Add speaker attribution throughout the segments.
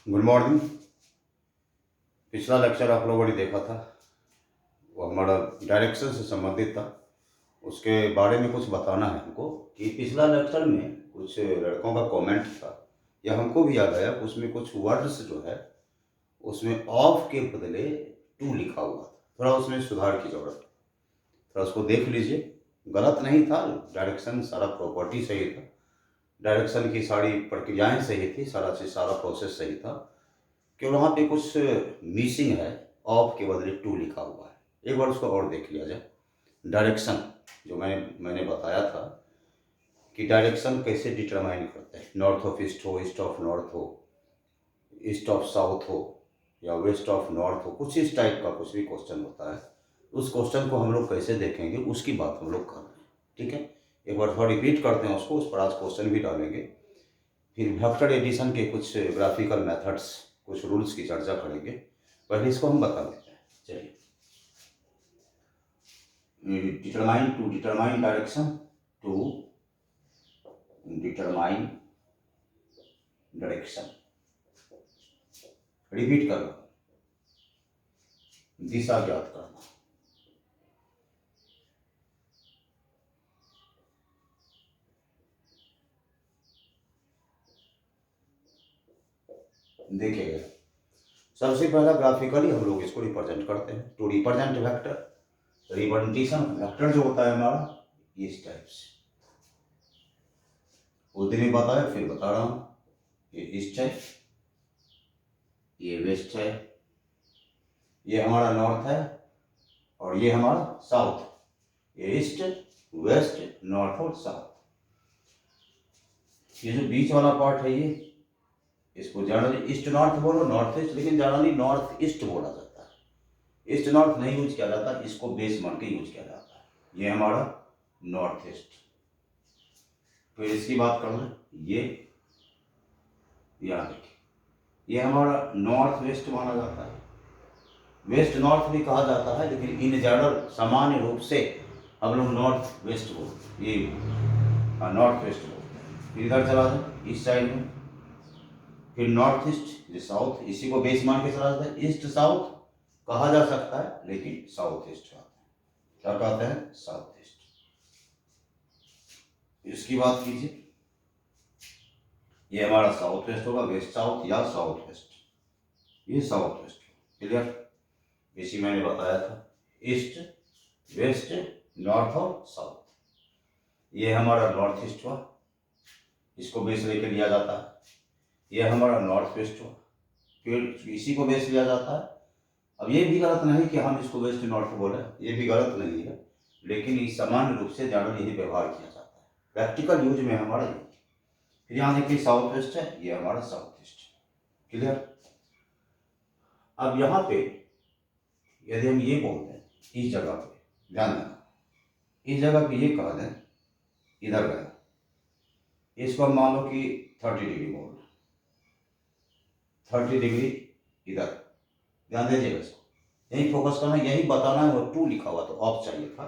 Speaker 1: Good morning. पिछला lecture आप लोगों ने देखा था, वो हमारा डायरेक्शन से संबंधित था। उसके बारे में कुछ बताना है हमको कि पिछला लेक्चर में कुछ लड़कों का कमेंट था, या हमको भी याद आया, उसमें कुछ वर्ड्स जो है उसमें ऑफ के बदले टू लिखा हुआ था। थोड़ा उसमें सुधार की जरूरत है, थोड़ा उसको देख लीजिए। गलत नहीं था, डायरेक्शन सारा प्रॉपर्टी सही था, डायरेक्शन की सारी प्रक्रियाएं सही थी, सारा चीज़ सारा प्रोसेस सही था। केवल वहाँ पे कुछ मिसिंग है, ऑफ के बदले टू लिखा हुआ है। एक बार उसको और देख लिया जाए। डायरेक्शन जो मैंने बताया था कि डायरेक्शन कैसे डिटरमाइन करते हैं, नॉर्थ ऑफ ईस्ट हो, ईस्ट ऑफ नॉर्थ हो, ईस्ट ऑफ साउथ हो, या वेस्ट ऑफ नॉर्थ हो, कुछ इस टाइप का कुछ भी क्वेश्चन होता है, उस क्वेश्चन को हम लोग कैसे देखेंगे उसकी बात हम लोग कर रहे हैं। ठीक है, एक बार थोड़ा रिपीट करते हैं उसको, उस पर आज क्वेश्चन भी डालेंगे। फिर वेक्टर एडिशन के कुछ ग्राफिकल मेथड्स, कुछ रूल्स की चर्चा करेंगे। पहले इसको हम बता देते हैं। चलिए, determine direction, to determine direction. Repeat करना, दिशा ज्ञात करना। देखिएगा, सबसे पहला ग्राफिकली हम लोग इसको रिप्रेजेंट करते हैं। To represent vector, representation vector जो होता है हमारा इस टाइप से, उस दिन भी बताया फिर बता रहा हूँ। ये ईस्ट है, ये वेस्ट है, ये हमारा नॉर्थ है, और ये हमारा साउथ। ये ईस्ट, वेस्ट, नॉर्थ और साउथ। ये जो बीच वाला पार्ट है, ये इसको जनरली ईस्ट नॉर्थ बोलो, नॉर्थ ईस्ट, लेकिन जनरली नॉर्थ ईस्ट बोला जाता है। ईस्ट नॉर्थ नहीं यूज किया जाता, इसको बेस मान के यूज किया जाता है। ये हमारा नॉर्थ ईस्ट। फिर इसकी बात कर लें, ये यहाँ देखिए, ये हमारा नॉर्थ वेस्ट माना जाता है। वेस्ट नॉर्थ भी कहा जाता है, लेकिन इन जनरल सामान्य रूप से हम लोग नॉर्थ वेस्ट बोलते हैं, ये नॉर्थ वेस्ट बोलते हैं। फिर इधर चला जाए इस साइड में, फिर नॉर्थ ईस्ट, ये साउथ, इसी को बेस मान के चला जाता है। ईस्ट साउथ कहा जा सकता है, लेकिन साउथ ईस्ट कहते हैं। क्या कहते हैं? South east. इसकी बात कीजिए, ये हमारा साउथ वेस्ट होगा, वेस्ट साउथ या साउथ वेस्ट, ये साउथ वेस्ट। क्लियर? इसी मैंने बताया था, ईस्ट, वेस्ट, नॉर्थ और साउथ। ये हमारा नॉर्थ ईस्ट हुआ, इसको बेस लेके लिया जाता है। ये हमारा नॉर्थ वेस्ट हुआ, फिर इसी को बेस लिया जाता है। अब ये भी गलत नहीं कि हम इसको वेस्ट नॉर्थ बोले, ये भी गलत नहीं है, लेकिन इस सामान्य रूप से ज़्यादा यही व्यवहार किया जाता है, प्रैक्टिकल यूज में हमारा ये। फिर यहाँ देखिए साउथ वेस्ट है, ये हमारा साउथ ईस्ट। क्लियर? अब यहाँ पे यदि हम ये बोलते हैं, इस जगह पे ध्यान देना, इस जगह पे ये कह दें इधर गया, इसको हम मान लो कि 30 डिग्री बोल रहे, 30 डिग्री इधर। ध्यान दीजिएगा, इसको यही फोकस करना, यही बताना है। वो टू लिखा हुआ तो ऑफ चाहिए था,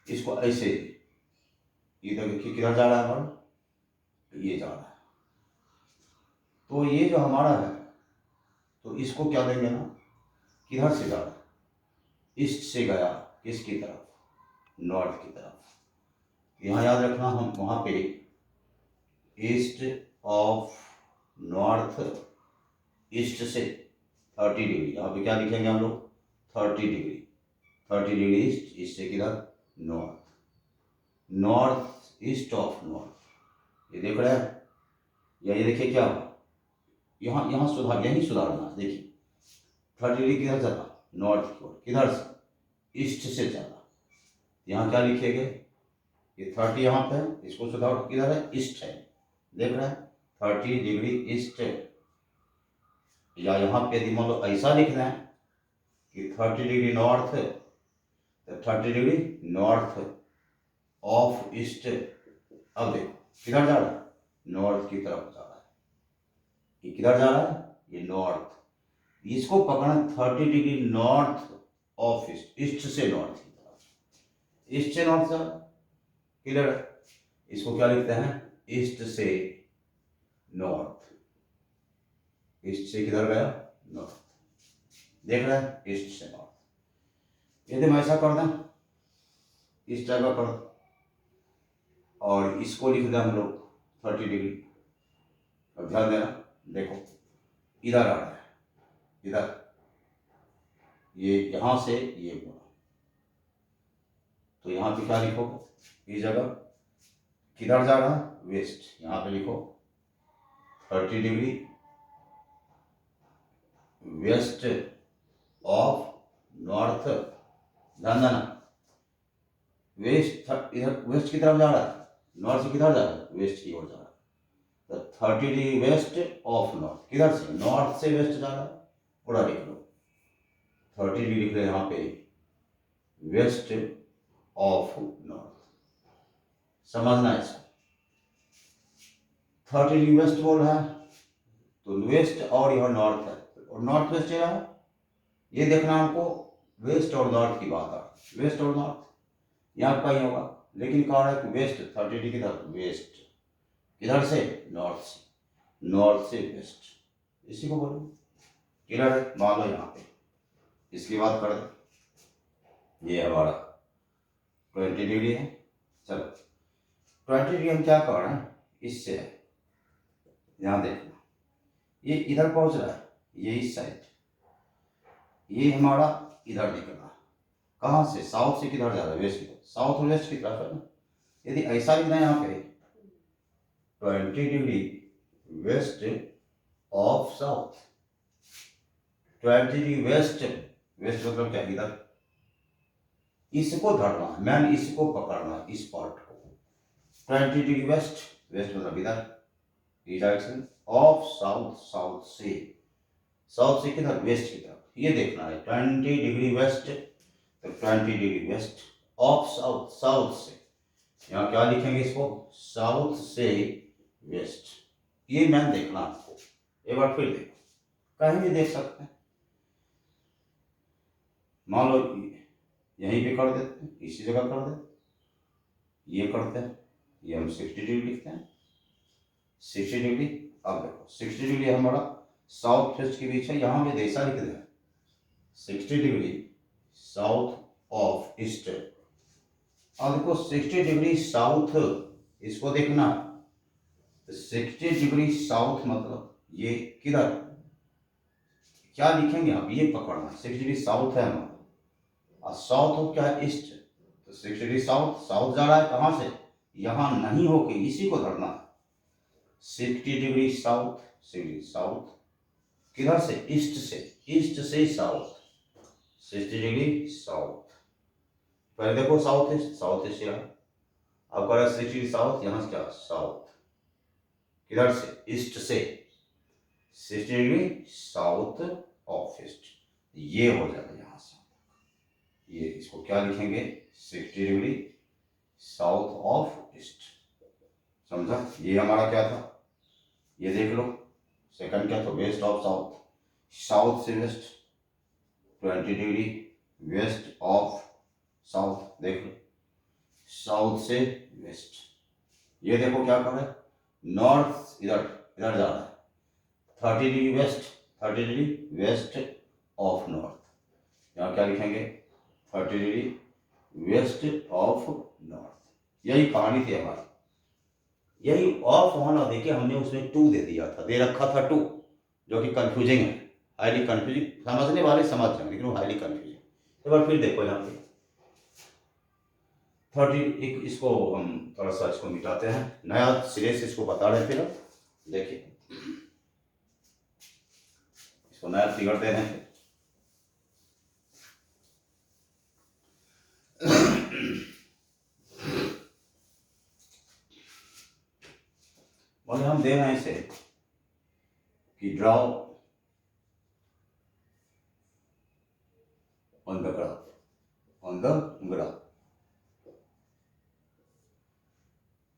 Speaker 1: इसको ऐसे इधर देखिए किधर जा रहा है हमारा, ये जा रहा है। तो ये जो हमारा है, तो इसको क्या देंगे ना, किधर से जा रहा है, ईस्ट से गया किसकी तरफ, नॉर्थ की तरफ। यहाँ याद रखना, हम वहाँ पे ईस्ट ऑफ नॉर्थ, ईस्ट से 30 डिग्री, यहाँ पे क्या लिखेंगे हम लोग, 30 डिग्री, 30 डिग्री ईस्ट, ईस्ट से किधर, north, north east of north. ये देख रहे हैं, या ये देखिए क्या हुआ, यहाँ यहाँ सुधार, यही सुधारना है। देखिए 30 डिग्री किधर चला, नॉर्थ की ओर, किधर से, ईस्ट से चला। यहाँ क्या लिखेंगे, ये 30 यहाँ पे है, इसको सुधार, किधर है, ईस्ट है। देख रहे हैं 30 डिग्री ईस्ट, या यहाँ पे यदि मान लो ऐसा लिखना है कि 30 डिग्री नॉर्थ, तो 30 डिग्री नॉर्थ ऑफ ईस्ट। अब देखो किधर जा रहा है, नॉर्थ की तरफ जा रहा है। ये किधर जा रहा है, ये नॉर्थ। इसको पकड़ना 30 degree north of east, east से नॉर्थ की तरफ, ईस्ट से नॉर्थ जा। क्लियर? इसको क्या लिखते हैं, ईस्ट से नॉर्थ। ईस्ट से किधर गया, नॉर्थ। देख रहे हैं, ईस्ट से नॉर्थ। यदि मैं ऐसा कर दें, इस जगह पर, और इसको लिख दें हम लोग 30 डिग्री। अब ध्यान देना, देखो इधर आ रहा है, इधर, ये यहां से ये बोला, तो यहां पे क्या लिखोगे, इस जगह किधर जा रहा है, वेस्ट। यहां पे लिखो 30 डिग्री वेस्ट ऑफ नॉर्थ। ध्यान देना, वेस्ट, इधर वेस्ट की तरफ जा रहा है, नॉर्थ से किधर जा रहा है, वेस्ट की ओर जा रहा है। तो 30 डिग्री वेस्ट ऑफ नॉर्थ, किधर से, नॉर्थ से वेस्ट जा रहा है, पूरा लिख लो। 30 डिग्री लिख रहे यहाँ पे, वेस्ट ऑफ नॉर्थ। समझना इसको, 30 डिग्री वेस्ट बोल रहा है, तो वेस्ट और यह नॉर्थ है, और नॉर्थ वेस्ट है, ये देखना हमको, वेस्ट और नॉर्थ की बात है, वेस्ट और नॉर्थ यहाँ का ही होगा, लेकिन कहा है कि वेस्ट 30 डिग्री किधर, वेस्ट किधर से, नॉर्थ से, नॉर्थ से वेस्ट, इसी को बोलो। क्लियर है, मान लो यहाँ पे इसकी बात कर दे, ये हमारा 20 डिग्री है। चलो 20 डिग्री हम क्या कर रहे हैं, इससे है, यहाँ देखना, ये इधर पहुंच रहा है, ये इस साइड, ये हमारा इधर निकलना, कहाँ से, साउथ से किधर जा रहा है, वेस्ट की तरफ, साउथ और वेस्ट की तरफ है ना। यदि ऐसा लिखना है यहाँ पे 20 degree west of south, 20 degree west, west मतलब क्या, इधर, इसको धरना है, मैंने इसको पकड़ना है, इस पार्ट को, 20 डिग्री वेस्ट, वेस्ट मतलब इधर, ई डायरेक्शन ऑफ साउथ, साउथ से किधर, वेस्ट की तरफ, ये देखना है 20 डिग्री वेस्ट, तो 20 degree west of south, south से, यहाँ क्या लिखेंगे इसको, साउथ से वेस्ट, ये मैंने देखना आपको, एक बार फिर देखो, कहीं भी देख सकते हैं। मान लो यहीं पे कर देते हैं, इसी जगह कर देते, ये करते हैं, ये हम 60 डिग्री लिखते हैं, 60 डिग्री। अब देखो 60 डिग्री हमारा साउथ वेस्ट के बीच है, यहाँ पे ऐसा लिख दें 60 डिग्री साउथ ऑफ ईस्ट। अब देखो 60 डिग्री साउथ, इसको देखना, 60 डिग्री साउथ मतलब ये किधर, क्या लिखेंगे आप, ये पकड़ना, 60 डिग्री साउथ है हमारा, और साउथ हो क्या है, ईस्ट, तो 60 डिग्री साउथ, साउथ जा रहा है कहाँ से, यहाँ नहीं होके इसी को धरना है, 60 डिग्री साउथ, 60 डिग्री साउथ किधर से, ईस्ट से साउथ, 60 डिग्री साउथ, पहले देखो साउथ ईस्ट, साउथ ईस्ट रहा, अब कर 60 डिग्री साउथ, यहाँ से क्या, साउथ किधर से, ईस्ट से, 60 डिग्री साउथ ऑफ ईस्ट, ये हो जाएगा यहाँ से, ये इसको क्या लिखेंगे, 60 डिग्री साउथ ऑफ ईस्ट। समझा, ये हमारा क्या था, ये देख लो, सेकंड क्या था, वेस्ट ऑफ साउथ, साउथ से west, 20 degree west of south, देख लो, साउथ से वेस्ट, ये देखो क्या कर रहा है, नॉर्थ इधर इधर जा रहा है, 30 degree west, 30 degree west of north, यहाँ क्या लिखेंगे, 30 डिग्री वेस्ट ऑफ नॉर्थ। यही कहानी थी हमारी, यही ऑफ होना, देखिए हमने उसमें 2 दे दिया था, दे रखा था 2, जो कि कंफ्यूजिंग है, हाईली कंफ्यूजिंग, समझने वाले समझ जाएंगे, लेकिन वो हाईली कंफ्यूजिंग। एक बार फिर देखो यहाँ पे 30, एक इसको हम थोड़ा सा इसको मिटाते हैं, नया सिरे से इसको बता रहे, फिर देखिए इसको नया फिगर दे रहे हैं। बोले हम दे रहे हैं इसे कि draw on the graph, on the graph,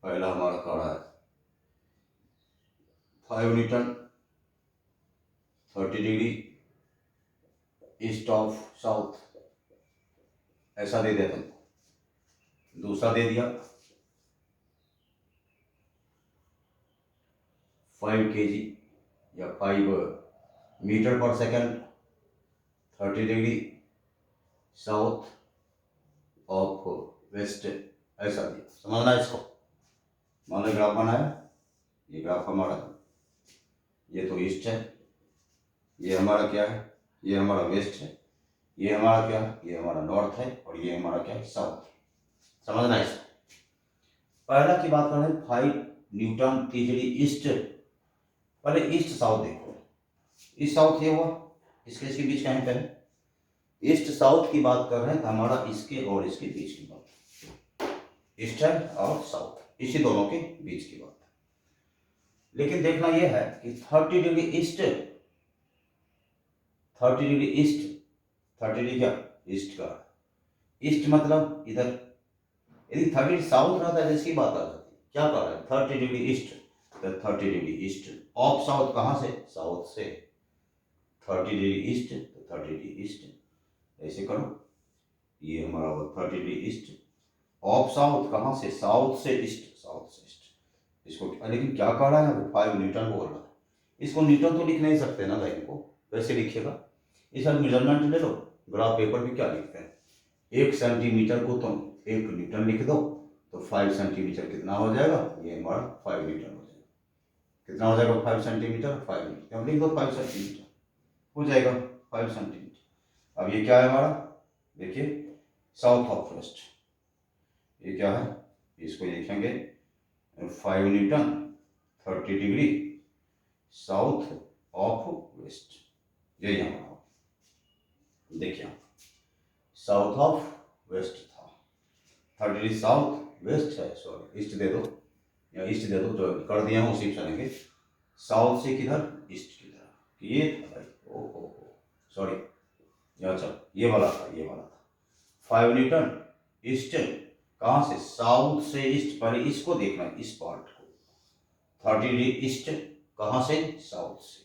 Speaker 1: पहला हमारा कह रहा है 5 newton 30 degree east of south, ऐसा दे दिया तुमको। दूसरा दे दिया 5 kg या 5 metre per second 30 degree south of west, ऐसा दिया। समझना इसको। मान लो ग्राफ बनाया, ये ग्राफ हमारा, ये तो ईस्ट है, ये हमारा क्या है, ये हमारा वेस्ट है, ये हमारा क्या है, ये हमारा नॉर्थ है, और ये हमारा क्या है, साउथ। समझना इसको। पहला की बात करें 5 न्यूटन तीसरी ईस्ट। पहले ईस्ट साउथ देखो, ईस्ट साउथ ये हुआ, इसके बीच कहीं पे है। ईस्ट साउथ की बात कर रहे हैं तो हमारा इसके और इसके बीच की बात, ईस्ट है और साउथ, इसी दोनों के बीच की बात। लेकिन देखना यह है कि 30 degree east, 30 degree east, 30 degree क्या, ईस्ट का, ईस्ट मतलब इधर। यदि 30 साउथ रहता है तो इसकी बात आ जाती। क्या कर रहे हैं, 30 डिग्री ईस्ट, तो 30 डिग्री ईस्ट ऑफ साउथ, कहाँ से, साउथ से। 30 डिग्री ईस्ट तो 30 डिग्री ईस्ट, ऐसे करो, ये हमारा 30 डिग्री ईस्ट ऑफ साउथ, कहाँ से, साउथ से ईस्ट, साउथ से ईस्ट। इसको लेकिन क्या कह रहा है, 5 न्यूटन बोल रहा है। इसको न्यूटन तो लिख नहीं सकते ना लाइन को, कैसे लिखिएगा। इसका मेजरमेंट ले लो, ग्राफ पेपर भी क्या लिखते हैं, 1 सेंटीमीटर को तुम 1 न्यूटन लिख दो, तो 5 सेंटीमीटर कितना हो जाएगा, ये हमारा 5 न्यूटन हो जाएगा। कितना हो जाएगा, 5 सेंटीमीटर, 5 न्यूटन, अब लिख दो 5 सेंटीमीटर हो जाएगा, 5 सेंटीमीटर। अब ये क्या है हमारा, देखिए साउथ ऑफ वेस्ट, ये क्या है, इसको लिखेंगे 5 newton 30 degree south of west, ये यहाँ देखिए साउथ ऑफ वेस्ट था, 30 डिग्री साउथ वेस्ट है, सॉरी ईस्ट दे दो, या ईस्ट दे दो, जो कर दिया हूँ उसी चलेंगे। साउथ से किधर, ईस्ट की तरफ, ये था भाई, ओहो सॉरी, अच्छा ये वाला था, ये वाला था 5 न्यूटन ईस्ट, कहाँ से, साउथ से ईस्ट। पहले इसको देखना, इस पार्ट को, 30 डिग्री ईस्ट, कहाँ से, साउथ से।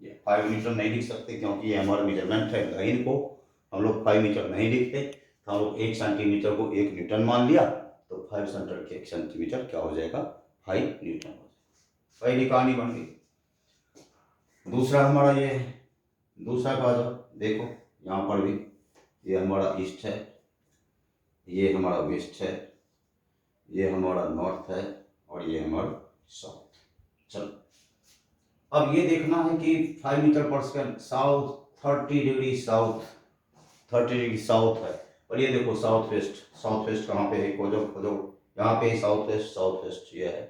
Speaker 1: ये 5 मीटर नहीं लिख सकते क्योंकि ये हमारा मेजरमेंट है, लाइन को हम लोग 5 मीटर नहीं लिखते, तो हम लोग 1 सेंटीमीटर को 1 न्यूटन मान लिया, तो 5 सेंटीमीटर क्या हो जाएगा, 5 न्यूटन हो जाएगा। पहली कहानी बन गई। दूसरा हमारा ये है, दूसरा का जाओ, देखो यहाँ पर भी ये हमारा ईस्ट है, ये हमारा वेस्ट है, ये हमारा नॉर्थ है, और ये हमारा साउथ। चलो अब ये देखना है कि 5 metre per second south, 30 degree south, 30 degree south है, और ये देखो साउथ वेस्ट, साउथ वेस्ट कहाँ पे है, खोजो खोजो, यहाँ पे साउथ वेस्ट, साउथ वेस्ट ये है,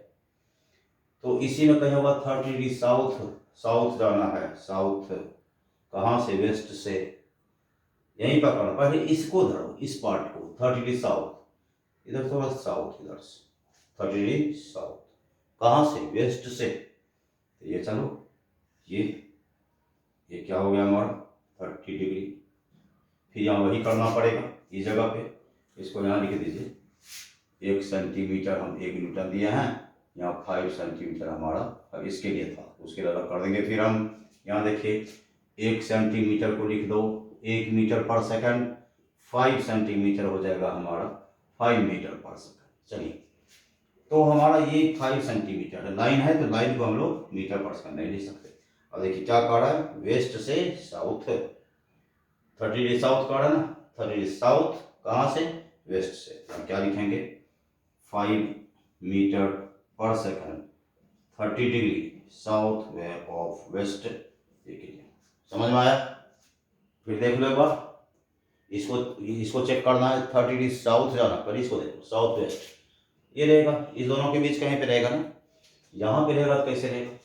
Speaker 1: तो इसी में कहीं होगा 30 डिग्री साउथ, साउथ जाना है, साउथ कहाँ से, वेस्ट से, यहीं पर करना। पहले इसको धरो, इस पार्ट को 30 डिग्री साउथ, इधर थोड़ा साउथ, इधर से 30 डिग्री साउथ, कहाँ से, वेस्ट से, तो ये चलो, ये क्या हो गया हमारा 30 डिग्री। फिर यहाँ वही करना पड़ेगा, इस जगह पे इसको यहाँ लिख दीजिए, 1 सेंटीमीटर हम 1 न्यूटन दिए हैं, यहाँ 5 सेंटीमीटर हमारा, अब इसके लिए था, उसके लिए अलग कर देंगे। फिर हम यहाँ देखिए 1 सेंटीमीटर को लिख दो 1 मीटर पर सेकंड, 5 सेंटीमीटर हो जाएगा हमारा 5 मीटर पर सेकंड। चलिए, तो हमारा ये 5 सेंटीमीटर है, लाइन है तो लाइन को हम लोग मीटर पर सेकंड नहीं लिख सकते। और देखिए क्या कह रहा है, वेस्ट से साउथ, 30 डिग्री साउथ कह रहा है ना, 30 डिग्री साउथ कहाँ से, वेस्ट से। हम क्या लिखेंगे, 5 metre per second 30 degree south way of west, ये समझ में आया। फिर देख लो एक बार, इसको चेक करना है, 30 डिग्री साउथ जाना, पर इसको देखो साउथ वेस्ट, ये रहेगा, इस दोनों के बीच कहीं पे रहेगा ना, यहाँ पे रहेगा, तो कैसे रहेगा,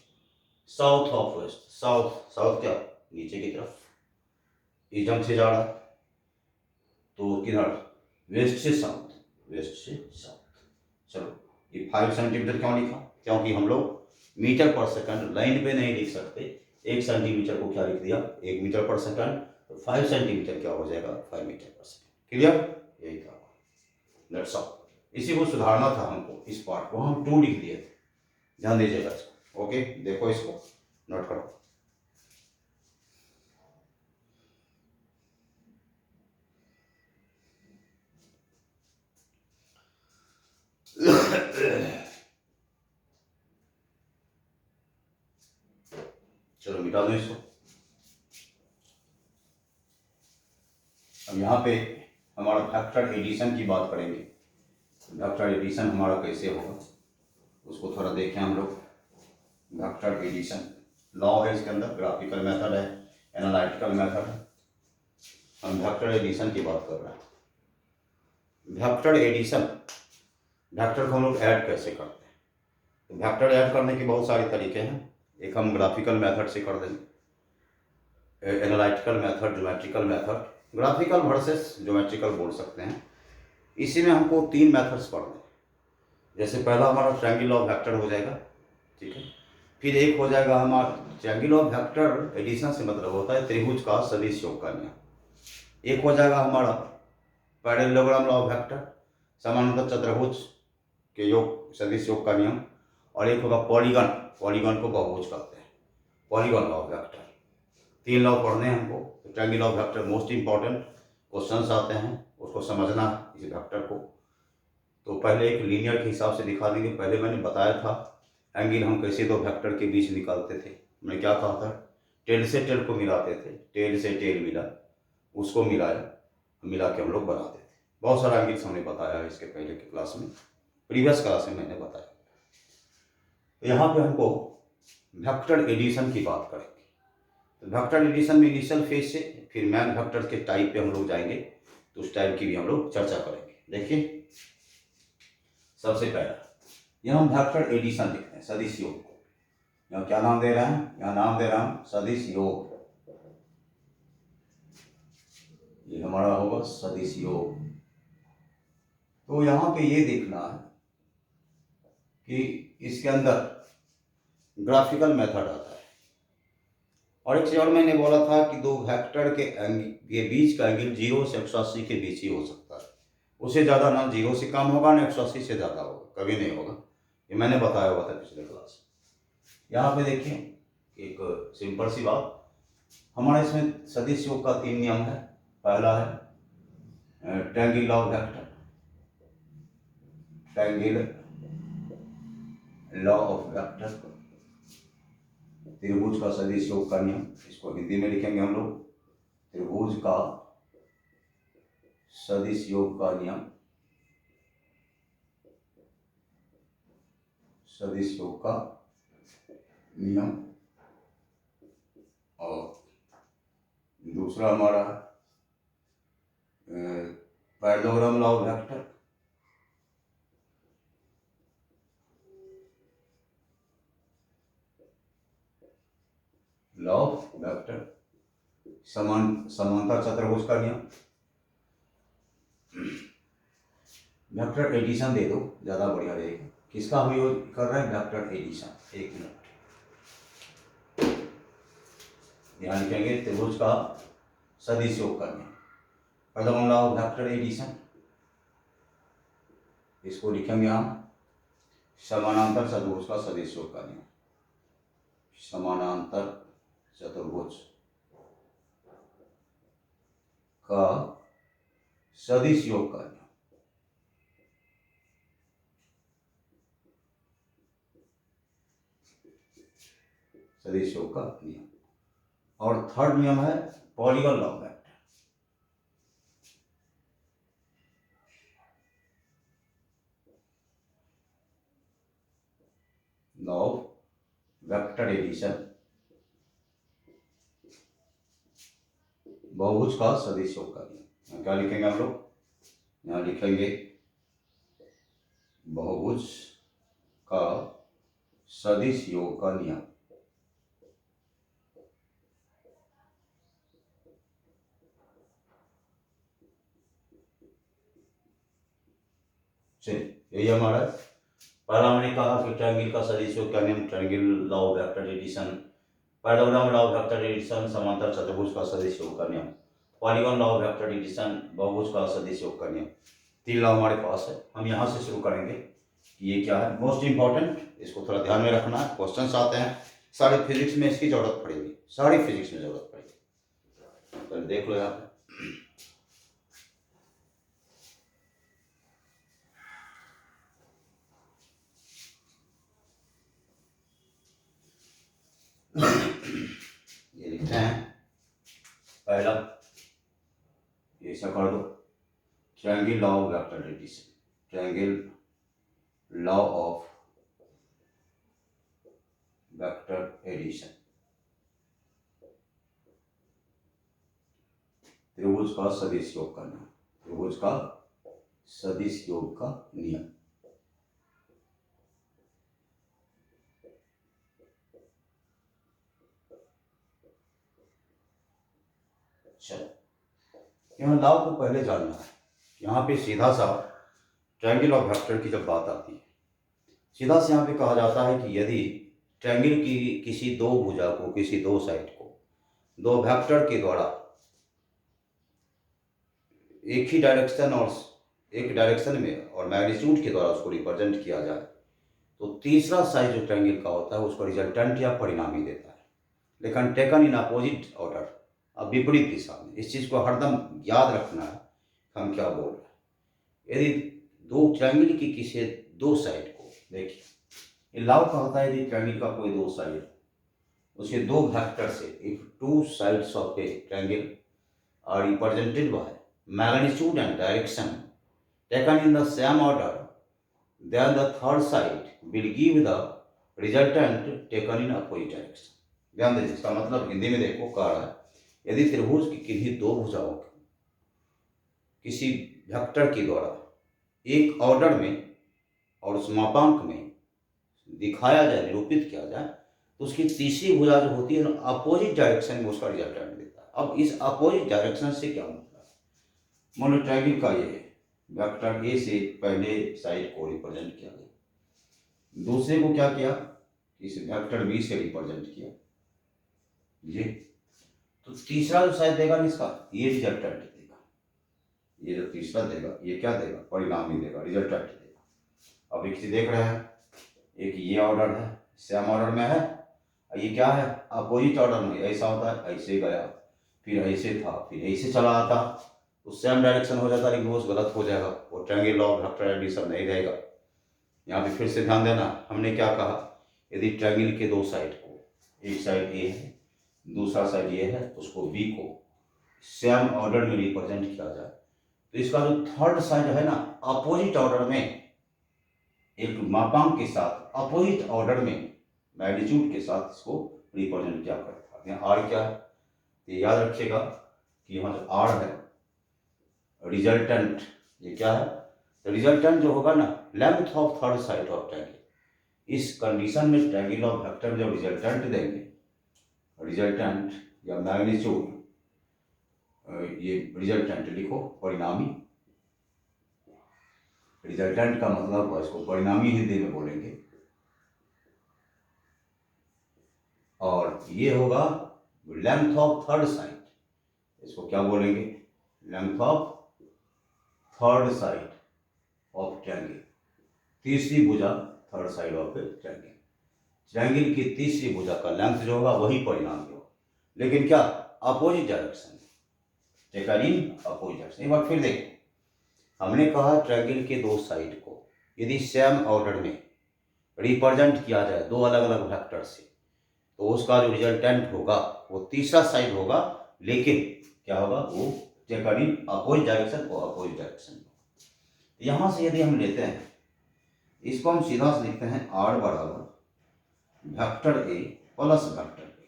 Speaker 1: south of west, south, south क्या, नीचे की तरफ, इस जंग से जा रहा है, तो किधर, वेस्ट से साउथ, वेस्ट से साउथ। चलो ये 5 सेंटीमीटर क्यों लिखा, क्योंकि हम लोग मीटर पर सेकंड लाइन पे नहीं लिख सकते, 1 सेंटीमीटर को क्या लिख दिया, 1 मीटर पर सेकंड, तो 5 सेंटीमीटर क्या हो जाएगा, 5 मीटर पर सेकंड। क्लियर, यही था, दैट्स ऑल। इसी को सुधारना था हमको, इस पार्ट को हम 2 लिख दिए थे, ध्यान दीजिएगा इसको। ओके, देखो इसको नोट करो। चलो मिटा दो इसको। अब यहाँ पे हमारा वेक्टर एडिशन की बात करेंगे। वेक्टर एडिशन हमारा कैसे होगा उसको थोड़ा देखें हम लोग। वेक्टर एडिशन लॉ है इसके अंदर, ग्राफिकल मेथड है, एनालिटिकल मेथड है। हम वेक्टर एडिशन की बात कर रहे हैं। वेक्टर एडिशन, वेक्टर को हम लोग ऐड कैसे करते हैं? तो वेक्टर ऐड करने के बहुत सारे तरीके हैं। एक हम ग्राफिकल मेथड से कर देंगे, analytical method, geometrical method, graphical versus geometrical बोल सकते हैं। इसी में हमको 3 मेथड्स पढ़ने। जैसे पहला हमारा ट्रायंगल ऑफ वेक्टर हो जाएगा, ठीक है। फिर एक हो जाएगा हमारा ट्रायंगल ऑफ वेक्टर एडिशन से मतलब होता है त्रिभुज का सदिश योग का नियम। एक हो जाएगा हमारा पैरेललोग्राम लॉ ऑफ वेक्टर, समानांतर चतुर्भुज के योग सदिश योग का नियम। और एक होगा पॉलीगन, पॉलीगन को बहुभुज कहते हैं, polygon law of vector. 3 law पढ़ने हैं हमको। तो triangle of vector most important questions आते हैं, उसको समझना इस वेक्टर को। तो पहले एक लीनियर के हिसाब से दिखा देंगे। पहले मैंने बताया था एंगल हम कैसे 2 वेक्टर के बीच निकालते थे। मैं क्या कहा था, टेल से टेल को मिलाते थे, टेल से टेल मिला, उसको मिलाया, मिला के हम लोग बनाते थे। बहुत सारा एंगल्स हमने बताया है इसके पहले की क्लास में, प्रीवियस क्लास में मैंने बताया। तो यहाँ पे हमको वेक्टर एडिशन की बात करेंगे। तो वेक्टर एडिशन में इनिशियल फेज से फिर मैन वेक्टर के टाइप पे हम लोग जाएंगे, तो उस टाइप की भी हम लोग चर्चा करेंगे। देखिए सबसे पहला यहाँ हम वेक्टर एडिशन लिख रहे हैं, सदिश योग को। यहाँ क्या नाम दे रहे हैं, यहाँ नाम दे रहा हूं सदिश योग। ये हमारा होगा सदिश योग। तो यहाँ पे ये देखना है कि इसके अंदर ग्राफिकल मेथड आता है। और एक चीज और मैंने बोला था कि 2 वेक्टर के बीच का एंगल 0 से 180 के बीच ही हो सकता है। उससे ज़्यादा ना 0 से कम होगा ना 180 से ज़्यादा होगा, कभी नहीं होगा। ये मैंने बताया हुआ था पिछले क्लास। यहाँ पे देखिए एक सिंपल सी बात, हमारे इसमें सदिश योग का 3 नियम है। पहला है triangle law of vector, triangle law of vector, त्रिभुज का सदिश योग का नियम। इसको हिंदी में लिखेंगे हम लोग, त्रिभुज का सदिश योग का नियम, सदिश योग का नियम। और दूसरा हमारा parallelogram law of vector, law of vector, समांतर चतुर्भुज का नियम। वेक्टर एडिशन दे दो, ज़्यादा बढ़िया रहेगा। किसका हम यूज कर रहे हैं, वेक्टर एडिशन। 1 मिनट यहाँ लिखेंगे त्रिभुज का सदिश योग का नियम, प्रथम लॉ ऑफ वेक्टर एडिशन। इसको लिखेंगे हम समानांतर चतुर्भुज का सदिश योग का नियम, समानांतर चतुर्भुज का सदिश योग का नियम। सदिश योग का नियम। और थर्ड नियम है polygon law of vector, law of vector addition, बहुभुज का सदिश योग का नियम। क्या लिखेंगे हम लोग, यहाँ लिखेंगे बहुभुज का सदिश योग का नियम। चलिए यही हमारा पहला मैंने कहा कि ट्रायंगल का सदिश योग का नियम, triangle law of vector addition, parallelogram law of vector addition, समांतर चतुर्भुज का सदिश योग का नियम, polygon law of vector addition, बहुभुज का सदिश योग का नियम। 3 लॉ हमारे पास है। हम यहाँ से शुरू करेंगे कि ये क्या है, मोस्ट इंपॉर्टेंट, इसको थोड़ा ध्यान में रखना है। क्वेश्चंस आते हैं, सारी फिजिक्स में इसकी जरूरत पड़ेगी, सारी फिजिक्स में जरूरत पड़ेगी। तो देख लो यहाँ पे ये लिखते हैं पहला, ये सब triangle law of vector addition, triangle law of vector addition, त्रिभुज का सदिश योग का नियम, त्रिभुज का सदिश योग का नियम। चलो, यहाँ लॉ को पहले जानना है। यहाँ पे सीधा सा ट्रायंगल ऑफ वेक्टर की जब बात आती है, सीधा से यहाँ पे कहा जाता है कि यदि ट्रायंगल की किसी दो भुजा को, किसी दो साइड को दो वेक्टर के द्वारा एक ही डायरेक्शन और एक डायरेक्शन में और मैग्नीट्यूड के द्वारा उसको रिप्रेजेंट किया जाए, तो तीसरा साइड जो ट्रायंगल का होता है उसको रिजल्टेंट या परिणामी देता है, लेकिन टेकन इन अपोजिट ऑर्डर, अब विपरीत दिशा में। इस चीज़ को हरदम याद रखना है हम क्या बोल रहे हैं। यदि दो ट्रायंगल की किसी दो साइड को, देखिए ये लॉ का होता है, यदि ट्रायंगल का कोई दो साइड, उसके दो वेक्टर से, if two sides of a triangle are represented by magnitude and direction taken in the same order, then the third side will give the resultant taken in opposite direction। ध्यान दीजिए, इसका मतलब हिंदी में देखो कह रहा है, यदि त्रिभुज की किन्हीं दो भुजाओं को किसी वेक्टर के द्वारा एक ऑर्डर में और उस मापांक में दिखाया जाए, निरूपित किया जाए, तो उसकी तीसरी भुजा जो होती है अपोजिट डायरेक्शन में उसका रिजल्टेंट देता है। अब इस अपोजिट डायरेक्शन से क्या मतलब, मान लो ट्रायंगल का ये वेक्टर ए से पहले साइड को रिप्रेजेंट किया गया, दूसरे को क्या किया, इस वेक्टर बी से रिप्रेजेंट किया ये, तो तीसरा जो साइड देगा इसका ये रिजल्टेंट देगा, ये जो तीसरा देगा ये क्या देगा, परिणामी देगा, रिजल्टेंट देगा। अब एक चीज देख रहे हैं, एक ये ऑर्डर है, सेम ऑर्डर में है, ये क्या है, अपोजिट ऑर्डर में। ऐसा होता है, ऐसे गया, फिर ऐसे था, फिर ऐसे चला आता, तो सेम डायरेक्शन हो जाता है, लेकिन वो गलत हो जाएगा, वो triangle law of vector addition नहीं रहेगा। यहाँ पे फिर से ध्यान देना, हमने क्या कहा, यदि ट्रायंगल के दो साइड को, एक साइड ए है दूसरा साइड ये है, तो उसको बी को सेम ऑर्डर में रिप्रेजेंट किया जाए, तो इसका जो थर्ड साइड है ना, अपोजिट ऑर्डर में एक मापांक के साथ अपोजिट ऑर्डर में मैग्नीट्यूड के साथ इसको रिप्रेजेंट किया करता है। यहाँ आर क्या है, तो याद रखिएगा कि यहाँ जो आर है रिजल्टेंट, ये क्या है, तो रिजल्टेंट जो होगा ना, length of third side of triangle. इस कंडीशन में ट्रायंगल ऑफ वेक्टर जो रिजल्टेंट देंगे, रिजल्टेंट या मैग्नीट्यूड, ये रिजल्टेंट लिखो, परिणामी, रिजल्टेंट का मतलब इसको परिणामी हिंदी में बोलेंगे, और ये होगा लेंथ ऑफ थर्ड साइड, इसको क्या बोलेंगे, length of third side of triangle, तीसरी भुजा third side of triangle. Triangle की तीसरी भुजा का लेंथ जो होगा वही परिणामी होगा, लेकिन क्या, opposite direction, taken in opposite direction. एक बार फिर देखो, हमने कहा ट्रायंगल के दो साइड को यदि सेम ऑर्डर में रिप्रेजेंट किया जाए दो अलग अलग वेक्टर से, तो उसका जो रिजल्टेंट होगा वो तीसरा साइड होगा, लेकिन क्या होगा, वो टेकन इन अपोजिट डायरेक्शन और अपोजिट डायरेक्शन। यहाँ से यदि हम लेते हैं, इसको हम सीधा से लिखते हैं आर बराबर vector A plus vector A,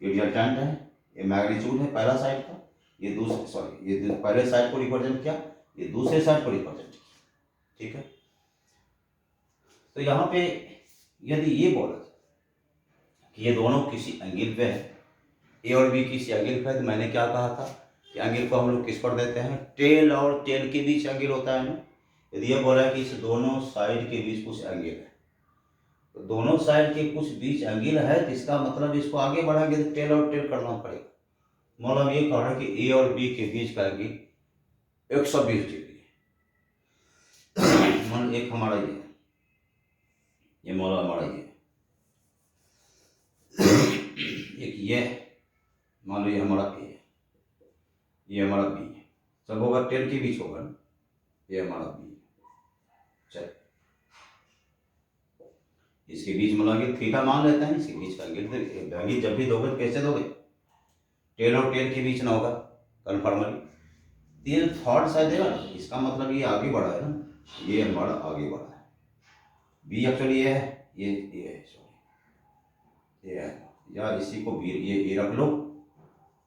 Speaker 1: ये रिजल्टेंट है, ये मैग्नीट्यूड है पहला साइड का, ये दूसरे, सॉरी ये पहले साइड को रिप्रेजेंट किया, ये दूसरे साइड को रिप्रेजेंट किया, ठीक है। तो यहाँ पे यदि ये बोला कि ये दोनों किसी एंगल पे है, ए और बी किसी एंगल पे है, तो मैंने क्या कहा था कि एंगल को हम लोग किस पर देते हैं, टेल और टेल के बीच एंगल होता है ना। यदि ये बोला है कि इस दोनों साइड के बीच कुछ एंगल है, तो दोनों साइड के कुछ बीच एंगल है, तो इसका मतलब इसको आगे बढ़ाएंगे तो टेल और टेल करना पड़ेगा। मतलब ये कह रहा है कि ए और बी के बीच का एंगल 120 डिग्री है। मान एक हमारा ये मौला हमारा एक ये, मान लो ये हमारा ए, ये हमारा बी है, सब होगा टेल के बीच होगा ना, ये हमारा बी है। चल इसके बीच मतलब थीटा मान लेते हैं, इसके बीच का एंगल जब भी दोगे तो कैसे दोगे, टेल और टेल के बीच ना होगा कन्फर्मली, तो ये थर्ड साइड है ना, इसका मतलब ये आगे बढ़ा है ना, ये हमारा आगे बढ़ा है। बी एक्चुअली ये है, ये है, सॉरी ये है, या इसी को बी, ये ए रख लो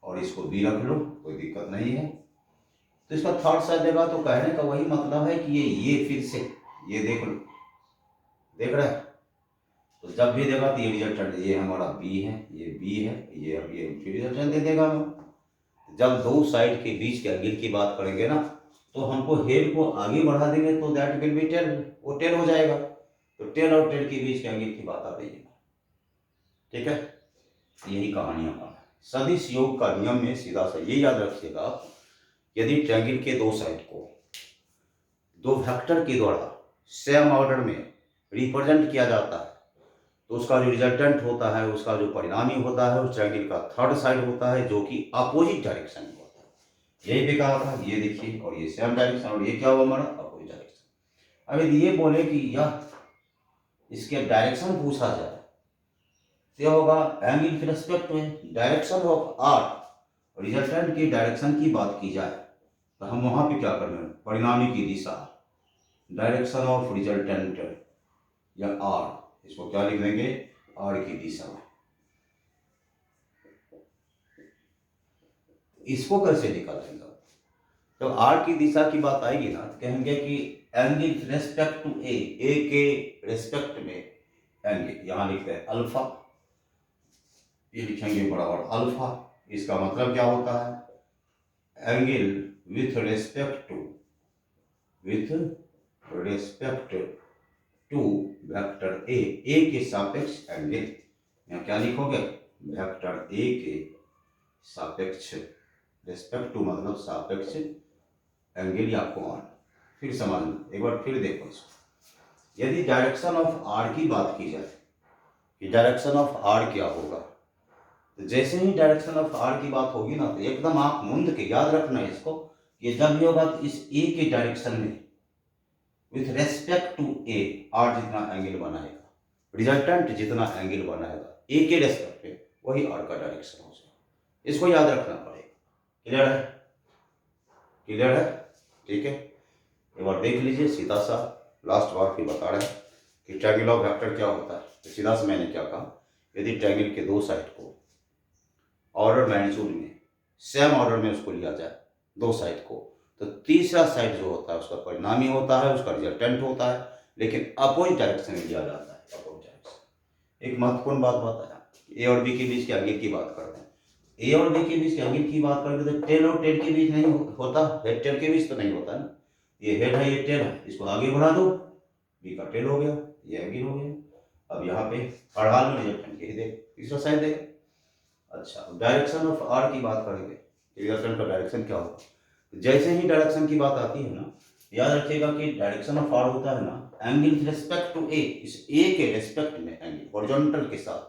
Speaker 1: और इसको बी रख लो, कोई दिक्कत नहीं है। तो इसका थर्ड साइड देगा तो कहने का वही मतलब है कि ये फिर से ये देख लो, देख रहे हैं। तो जब भी देगा तो ये रिजल्टेंट, ये हमारा बी है, ये बी है, ये अब ये फिर रिजल्टेंट दे देगा हमें। जब दो साइड के बीच के एंगल की बात करेंगे ना, तो हमको हेड को आगे बढ़ा देंगे तो दैट विल बी टेन, वो टेन हो जाएगा। तो टेन और टेन के बीच के एंगल की बात आ रही है, ठीक है। यही कहानियां का सदिश योग का नियम में सीधा सा ये याद रखिएगा, यदि ट्रायंगल के दो साइड को दो वेक्टर के द्वारा सेम ऑर्डर में रिप्रेजेंट किया जाता है, तो उसका जो रिजल्टेंट होता है, उसका जो परिणामी होता है, उस ट्रायंगल का थर्ड साइड होता है, जो कि अपोजिट डायरेक्शन में होता है। यही भी कहा था, ये देखिए, और ये सेम डायरेक्शन, और ये क्या हुआ हमारा अपोजिट डायरेक्शन। अब यदि ये बोले कि यह इसके डायरेक्शन पूछा जाए तो होगा angle with respect to direction of arc, resultant की डायरेक्शन की बात की जाए तो हम वहां पे क्या कर रहे हैं, परिणामी की दिशा, डायरेक्शन ऑफ रिजल्टेंट या आर, इसको क्या लिख देंगे, आर की दिशा। इसको कैसे निकालेंगे, तो आर की दिशा की बात आएगी ना, तो कहेंगे कि एंगल विथ रिस्पेक्ट टू ए के रिस्पेक्ट में एंगल, यहां लिखते हैं अल्फा, ये लिखेंगे बराबर अल्फा। इसका मतलब क्या होता है, angle with respect to vector a के सापेक्ष एंगल, यहाँ क्या लिखोगे, वेक्टर ए के सापेक्ष, रेस्पेक्ट टू मतलब सापेक्ष एंगल या कोण। फिर समझना एक बार, फिर देखो इसको। यदि डायरेक्शन ऑफ आर की बात की जाए कि डायरेक्शन ऑफ आर क्या होगा, तो जैसे ही डायरेक्शन ऑफ आर की बात होगी ना, तो एकदम आंख मूंद के याद रखना है इसको, ये जब भी होगा तो इस ए के डायरेक्शन में with respect to a, R जितना एंगल बनाएगा, रिजल्टेंट जितना एंगल बनाएगा ए के रेस्पेक्ट में, वही आर का डायरेक्शन हो जाएगा। इसको याद रखना पड़ेगा। क्लियर है, क्लियर है, ठीक है। एक बार देख लीजिए, सीधा सा लास्ट बार फिर बता रहे हैं कि ट्रायंगल ऑफ वेक्टर क्या होता है। तो सीधा से मैंने क्या कहा, यदि ट्रायंगल के दो साइड को ऑर्डर मैग्नीट्यूड में सेम ऑर्डर में उसको लिया जाए, दो साइड को, तो तीसरा साइड जो होता है उसका परिणामी होता है, उसका रिजल्टेंट होता है, लेकिन अपोजिट डायरेक्शन में लिया जाता है, अपोजिट डायरेक्शन। एक महत्वपूर्ण बात बताया, ए और बी के बीच के एंगल की बात करते हैं, ए और बी के बीच के एंगल की बात करते तो टेल और टेल के बीच नहीं होता, हेड टेल के बीच तो नहीं होता ना। ये हेड है, ये टेल है, इसको आगे बढ़ा दो, बी का टेल हो गया, ये एंगल हो गया। अब यहाँ पे अड़ाल में रिजल्टेंट यही देख, तीसरा साइड देख। अच्छा, डायरेक्शन ऑफ आर की बात करेंगे, रिजल्टेंट का डायरेक्शन क्या होगा। जैसे ही डायरेक्शन की बात आती है ना, याद रखिएगा कि डायरेक्शन ऑफ आर होता है ना, एंगल विथ रिस्पेक्ट टू ए, इस ए के रिस्पेक्ट में एंगल, हॉरिजॉन्टल के साथ,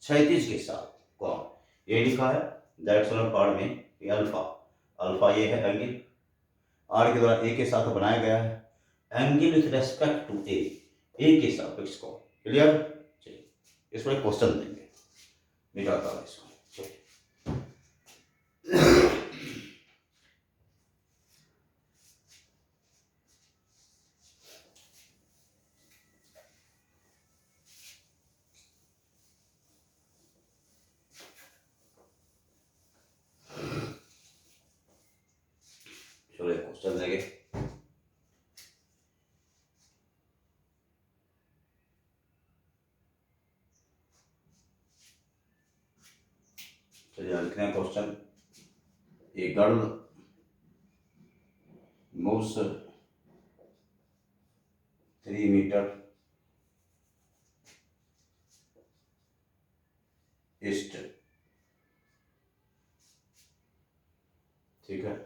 Speaker 1: क्षैतिज के साथ कौन, ये लिखा है डायरेक्शन ऑफ आर में, ये अल्फा, अल्फा ये है एंगल, आर के द्वारा ए के साथ बनाया गया है, एंगल विथ रेस्पेक्ट टू ए के सापेक्ष कौन। क्लियर, चलिए इस पर एक क्वेश्चन देंगे, मिटाता है इसको, चलिए। चलो एक क्वेश्चन देंगे, चलिए लिखते हैं question. A girl moves 3 metre east, ठीक है।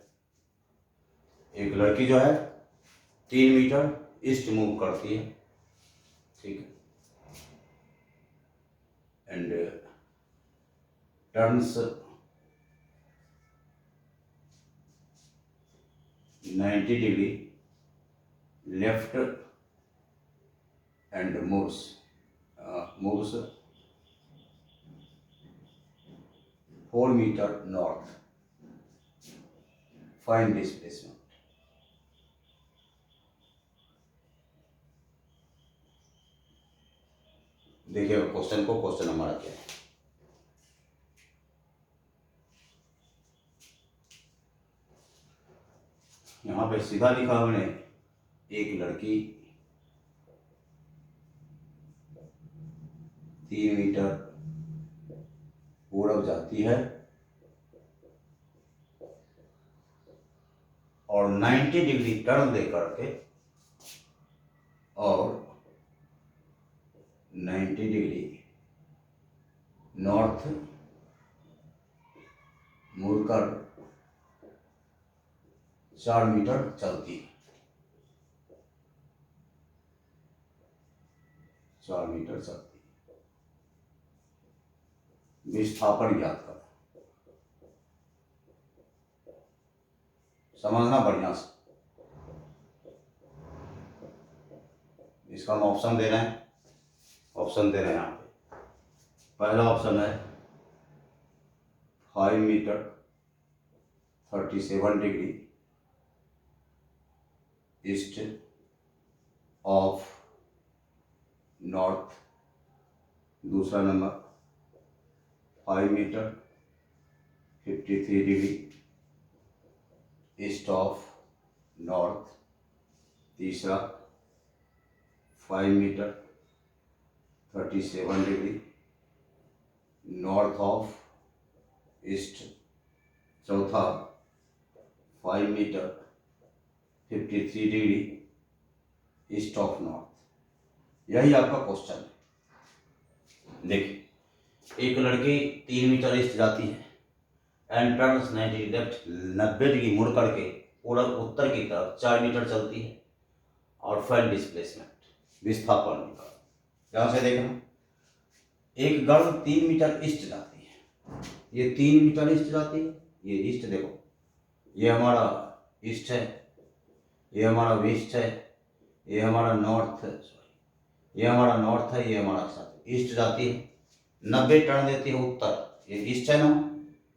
Speaker 1: एक लड़की जो है 3 मीटर ईस्ट मूव करती है, ठीक है, and turns 90 degree left and moves 4 metre north, find displacement. देखिए क्वेश्चन को, क्वेश्चन हमारा क्या है। यहाँ पे सीधा लिखा हमने, एक लड़की 3 मीटर पूरब जाती है और 90 डिग्री टर्न दे करके और 90 डिग्री नॉर्थ मुड़कर 4 मीटर चलती है। 4 मीटर चलती है। विस्थापन ज्ञात कर, समझना बढ़िया से। इसका हम ऑप्शन दे रहे हैं, यहाँ पे। पहला ऑप्शन है 5 metre 37 degree east of north. दूसरा नंबर 5 metre 53 degree east of north. तीसरा 5 metre 37 degree north of east. चौथा 5 metre 53 degree east of north. यही आपका क्वेश्चन है। देखिए, एक लड़की 3 मीटर ईस्ट जाती है एंड टर्न्स 90 लेफ्ट, 90 डिग्री मुड़ करके पूरा उत्तर की तरफ 4 मीटर चलती है और फाइंड डिस्प्लेसमेंट, विस्थापन निकाल। यहाँ से देखना, एक गर्ल 3 मीटर ईस्ट जाती है, ये 3 मीटर ईस्ट जाती है, ये ईस्ट देखो, ये हमारा ईस्ट है, ये हमारा वेस्ट है, ये हमारा नॉर्थ है, सॉरी ये हमारा नॉर्थ है, ये हमारा साउथ। ईस्ट जाती है, 90 टर्न देती है उत्तर, ये ईस्ट है ना,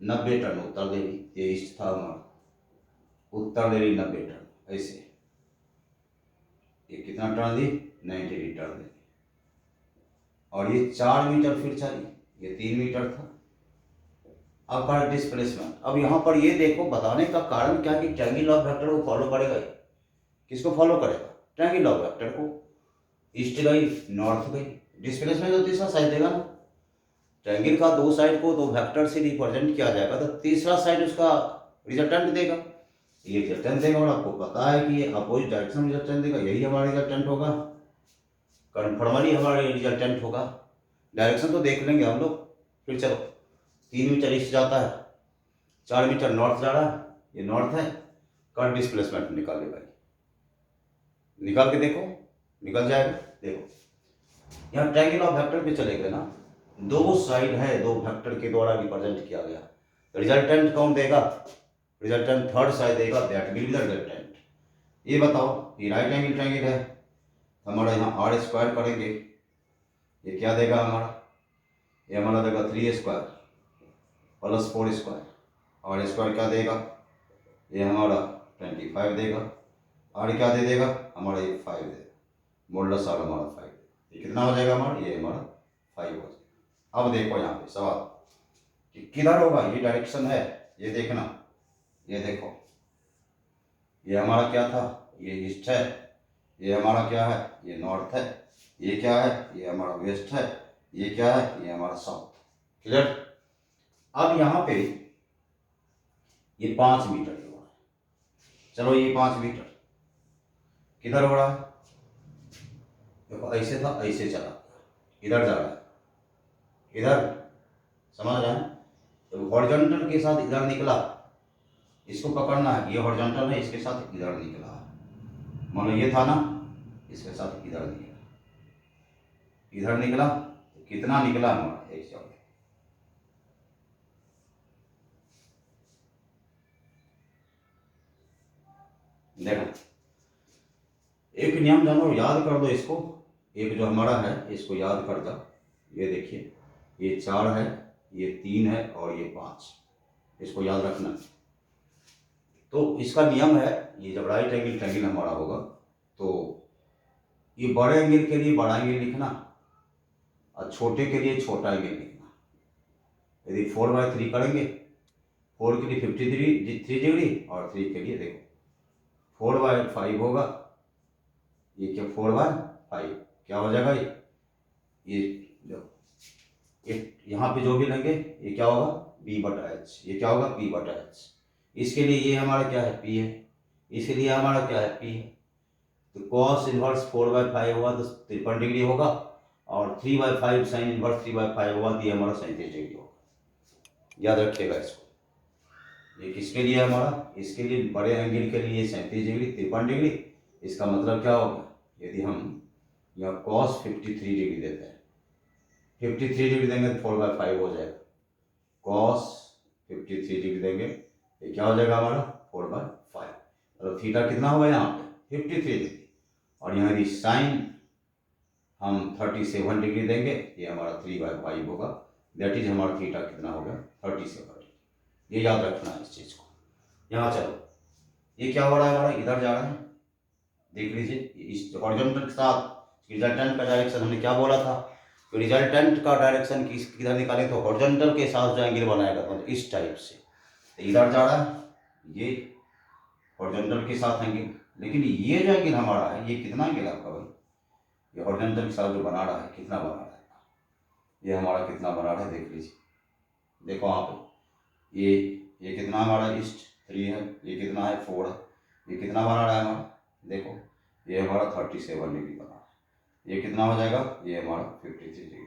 Speaker 1: 90 टर्न उत्तर दे रही, ये ईस्ट था हमारा, उत्तर दे रही 90 टर्न। ऐसे ये कितना टर्न दी, 90 टर्न दी, और ये 4 मीटर फिर चली, ये 3 मीटर था। अब कर डिस्प्लेसमेंट। अब यहाँ पर ये देखो, बताने का कारण क्या कि ट्रायंगल ऑफ वेक्टर को फॉलो करेगा। किसको फॉलो करेगा, ट्रायंगल ऑफ वेक्टर को। ईस्ट गई, नॉर्थ गई, डिस्प्लेसमेंट तो तीसरा साइड देगा ना। ट्रायंगल का 2 साइड को 2 वेक्टर से रिप्रेजेंट किया जाएगा, तो तीसरा साइड उसका रिजल्टेंट देगा, ये रिजल्टेंट देगा। और आपको पता है कि ये अपोजिट डायरेक्शन में रिजल्टेंट देगा, यही हमारा रिजल्टेंट होगा, कन्फर्मली हमारा रिजल्टेंट होगा। डायरेक्शन तो देख लेंगे हम लोग। फिर चलो, 3 मीटर ईस्ट जाता है, 4 मीटर नॉर्थ जा रहा है, ये नॉर्थ है। कर डिस्प्लेसमेंट निकाले भाई, निकाल के देखो, निकल जाएगा। देखो यहाँ ट्रायंगल ऑफ वेक्टर पे चले गए ना, 2 साइड है, 2 वेक्टर के द्वारा रिप्रेजेंट किया गया। रिजल्टेंट कौन देगा, रिजल्टेंट थर्ड साइड देगा, that will be the resultant. ये बताओ, ये राइट एंगल ट्रायंगल है, हमारा यहाँ आर स्क्वायर करेंगे, ये क्या देगा हमारा, ये हमारा देगा 3 square plus 4 square. R square क्या देगा, ये हमारा 25 देगा। आर क्या दे देगा हमारा, ये 5 देगा, मोडलस आर हमारा 5। ये कितना हो जाएगा हमारा, ये हमारा 5 हो जाएगा। अब देखो यहाँ पे सवाल कि किधर होगा, ये डायरेक्शन है, ये देखना, ये देखो, ये हमारा क्या था, ये ईस्ट है, ये हमारा क्या है, ये नॉर्थ है, ये क्या है, ये हमारा वेस्ट है, ये क्या है, ये हमारा साउथ। क्लियर। अब यहाँ पे ये 5 मीटर हो रहा है, चलो ये 5 मीटर किधर हो रहा है, देखो ऐसे था, ऐसे चला, इधर जा रहा है, इधर, समझ रहे हैं। तो हॉरिजॉन्टल के साथ इधर निकला, इसको पकड़ना है, ये हॉरिजॉन्टल है, इसके साथ इधर निकला है। मान लो ये था ना, इसके साथ इधर निकला, इधर निकला, तो कितना निकला हमारा, 1 14। देखो एक नियम जानो, याद कर दो इसको, एक जो हमारा है इसको याद कर दो। ये देखिए, ये 4 है, ये 3 है और ये 5, इसको याद रखना। तो इसका नियम है, ये जब राइट एंगल ट्रायंगल हमारा होगा तो ये बड़े एंगल के लिए बड़ा एंगल लिखना और छोटे के लिए छोटा एंगल लिखना। यदि 4/3 करेंगे, 4 के लिए 53 डिग्री और 3 के लिए देखो 4/5 होगा। ये क्या 4/5 क्या हो जाएगा, ये यहाँ पे जो भी लेंगे ये क्या होगा B/H, ये क्या होगा B/H। इसके लिए ये हमारा क्या है P है, इसके लिए हमारा क्या है P है। तो cos इनवर्स 4/5 होगा तो 53 डिग्री होगा और 3/5 साइन इनवर्स 3/5 होगा तो ये हमारा 37 डिग्री होगा। याद रखिएगा इसको। ये किसके लिए हमारा, इसके लिए बड़े एंगल के लिए 37 डिग्री 53 डिग्री। इसका मतलब क्या होगा, यदि हम यहाँ cos 53 डिग्री देते हैं, 53 डिग्री देंगे तो 4/5 हो जाएगा। cos 53 डिग्री देंगे ये क्या हो जाएगा हमारा 4/5। मतलब थीटा कितना होगा यहाँ पे 53 डिग्री। और यहाँ यदि साइन हम 37 डिग्री देंगे ये हमारा 3/5 होगा। दैट इज हमारा थीटा कितना हो गया 37 डिग्री। ये याद रखना है इस चीज़ को। यहाँ चलो ये क्या हो रहा है हमारा, इधर जा रहा है, देख लीजिए इस हॉरिजॉन्टल के साथ रिजल्टेंट का डायरेक्शन हमने क्या बोला था, तो रिजल्टेंट का डायरेक्शन किधर निकालें तो हॉरिजॉन्टल के साथ जो एंगल बनाएगा मतलब इस टाइप से। तो इधर जा रहा है ये हॉरिजॉन्टल के साथ एंगल, लेकिन ये जो एंगल हमारा है ये कितना एंगल आपका भाई, ये हॉरिजॉन्टल के साथ जो बना रहा है कितना बना रहा है, ये हमारा कितना बना रहा है देख लीजिए। देखो आप ये कितना हमारा ईस्ट 3 है, ये कितना है 4 है, ये कितना बना रहा है हमारा देखो ये हमारा 37 डिग्री बना रहा है। ये कितना हो जाएगा, ये हमारा 53 डिग्री।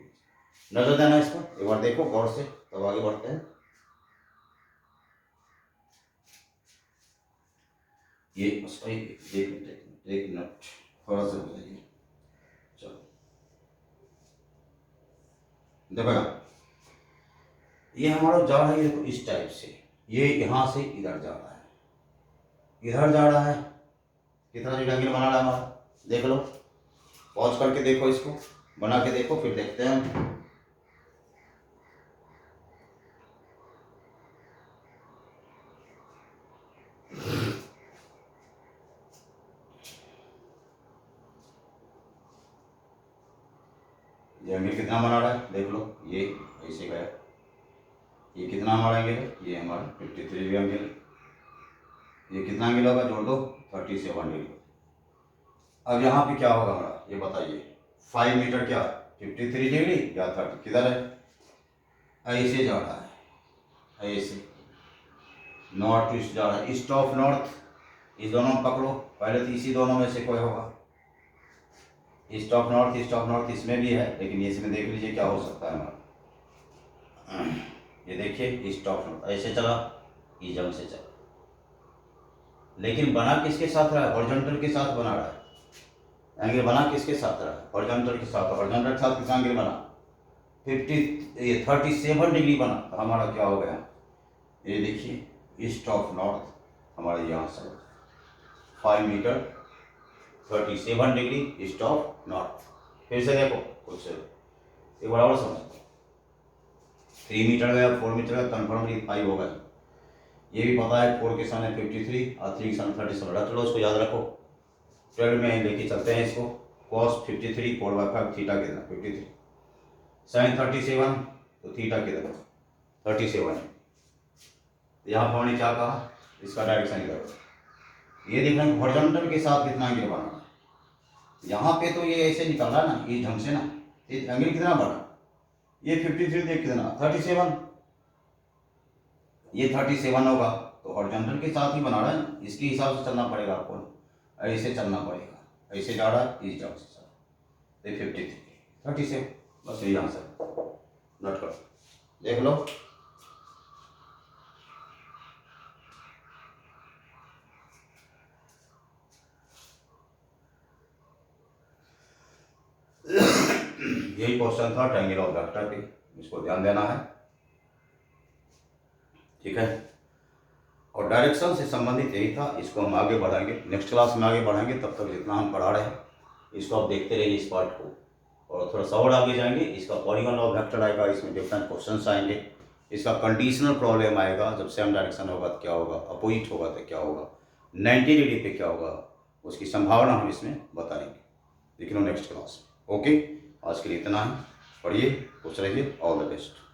Speaker 1: नजर देना इसको एक बार देखो गौर से, तब आगे बढ़ते हैं। ये एक मिनट थोड़ा सा बताइए। चलो देखो ये हमारा जा रहा है देखो इस टाइप से, ये यहाँ से इधर जा रहा है, इधर जा रहा है, कितना रेक्टेंगल बना रहा है हमारा देख लो। पॉज करके देखो, इसको बना के देखो फिर देखते हैं हम। ये एंगल कितना बना रहा है देख लो, ये ऐसे गया, ये कितना हमारा एंगल है, ये हमारा 53 डिग्री एंगल। ये कितना एंगल होगा जोड़ दो 37 डिग्री। अब यहाँ पे क्या होगा हमारा ये बताइए, 5 मीटर क्या 53 डिग्री या 30 किधर है, ऐसे जा रहा है, ऐसे नॉर्थ ईस्ट जा रहा है, ईस्ट ऑफ नॉर्थ। इस दोनों में पकड़ो पहले तो इसी दोनों में से कोई होगा, ईस्ट ऑफ नॉर्थ इसमें भी है, लेकिन इसमें देख लीजिए क्या हो सकता है हमारा। ये देखिए ईस्ट ऑफ नॉर्थ ऐसे चला, ई जंग से चला, लेकिन बना किसके साथ रहा है, हॉरिजॉन्टल के साथ बना रहा है। एंगल बना किसके साथ रहा है, हॉरिजॉन्टल के साथ। हॉरिजॉन्टल के साथ कितना एंगल बना 37 डिग्री बना। तो हमारा क्या हो गया, ये देखिए ईस्ट ऑफ नॉर्थ हमारे यहाँ से 5 metre 37 degree east of north. फिर से देखो कुछ एक बराबर समझ, 3 मीटर गया 4 मीटर गया कन्फर्मली 5 होगा। ये भी पता है 4 के सामने 53 और 3 के सामने 37 रख लो, उसको याद रखो। 12 में लेके चलते हैं इसको। cos 53 4/5 थीटा कितना 53, sin 37 तो थीटा कितना 37 है। यहाँ पर हमने क्या कहा, इसका डायरेक्शन इधर। ये देखना हॉरिजॉन्टल के साथ कितना एंगल बना, यहाँ पे तो ये ऐसे निकल रहा है ना इस ढंग से ना, एंगल कितना बना, ये 53 देख कितना 37, ये 37 होगा तो हॉरिजॉन्टल के साथ ही बना रहा है, इसके हिसाब से चलना पड़ेगा आपको, ऐसे चलना पड़ेगा, ऐसे जा रहा है इस ढंग से चल, 53 37 बस यही आंसर नोट कर देख लो। यही क्वेश्चन था ट्रायंगल ऑफ वेक्टर पे, इसको ध्यान देना है, ठीक है। और डायरेक्शन से संबंधित यही था, इसको हम आगे बढ़ाएंगे, नेक्स्ट क्लास में आगे बढ़ाएंगे। तब तक जितना हम पढ़ा रहे हैं इसको आप देखते रहिए इस पार्ट को, और थोड़ा सा और आगे जाएंगे, इसका पॉलीगॉन ऑफ वेक्टर आएगा, इसमें डिफरेंट क्वेश्चंस आएंगे, इसका कंडीशनल प्रॉब्लम आएगा, जब सेम डायरेक्शन होगा तो क्या होगा, अपोजिट होगा तो क्या होगा, 90 डिग्री पे क्या होगा, उसकी संभावना हम इसमें बताएंगे। देख लो नेक्स्ट क्लास में। ओके, आज के लिए इतना ही। पढ़िए, खुश रहिए, ऑल द बेस्ट।